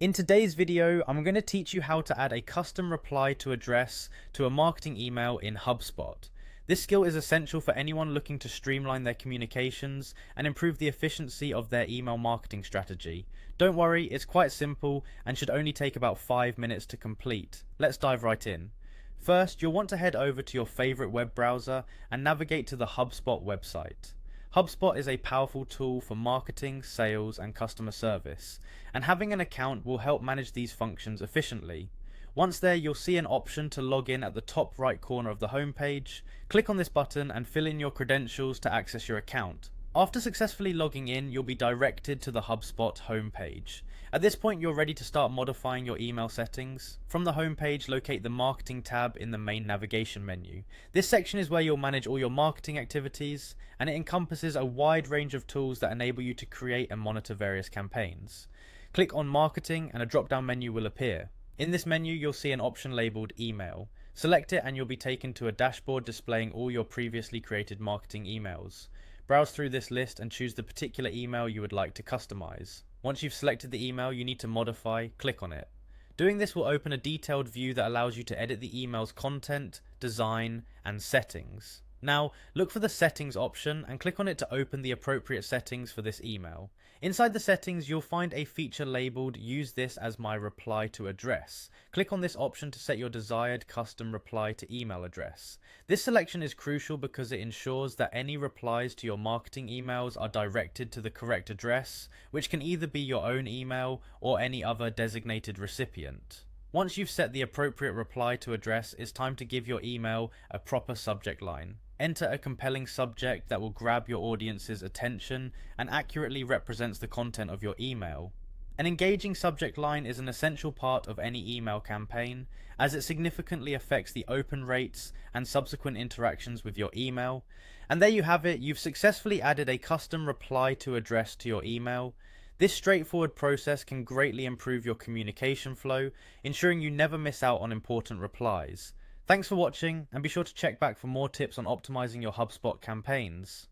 In today's video, I'm going to teach you how to add a custom reply to address to a marketing email in Hubspot. This skill is essential for anyone looking to streamline their communications and improve the efficiency of their email marketing strategy. Don't worry, it's quite simple and should only take about 5 minutes to complete. Let's dive right in. First, you'll want to head over to your favorite web browser and navigate to the Hubspot website. HubSpot is a powerful tool for marketing, sales, and customer service, and having an account will help manage these functions efficiently. Once there, you'll see an option to log in at the top right corner of the homepage. Click on this button and fill in your credentials to access your account. After successfully logging in, you'll be directed to the HubSpot homepage. At this point, you're ready to start modifying your email settings. From the homepage, locate the Marketing tab in the main navigation menu. This section is where you'll manage all your marketing activities, and it encompasses a wide range of tools that enable you to create and monitor various campaigns. Click on Marketing and a drop-down menu will appear. In this menu, you'll see an option labeled Email. Select it and you'll be taken to a dashboard displaying all your previously created marketing emails. Browse through this list and choose the particular email you would like to customize. Once you've selected the email you need to modify, click on it. Doing this will open a detailed view that allows you to edit the email's content, design, and settings. Now, look for the settings option and click on it to open the appropriate settings for this email. Inside the settings, you'll find a feature labeled "Use this as my reply to address." Click on this option to set your desired custom reply to email address. This selection is crucial because it ensures that any replies to your marketing emails are directed to the correct address, which can either be your own email or any other designated recipient. Once you've set the appropriate reply to address, it's time to give your email a proper subject line. Enter a compelling subject that will grab your audience's attention and accurately represents the content of your email. An engaging subject line is an essential part of any email campaign, as it significantly affects the open rates and subsequent interactions with your email. And there you have it, you've successfully added a custom reply to address to your email. This straightforward process can greatly improve your communication flow, ensuring you never miss out on important replies. Thanks for watching, and be sure to check back for more tips on optimizing your HubSpot campaigns.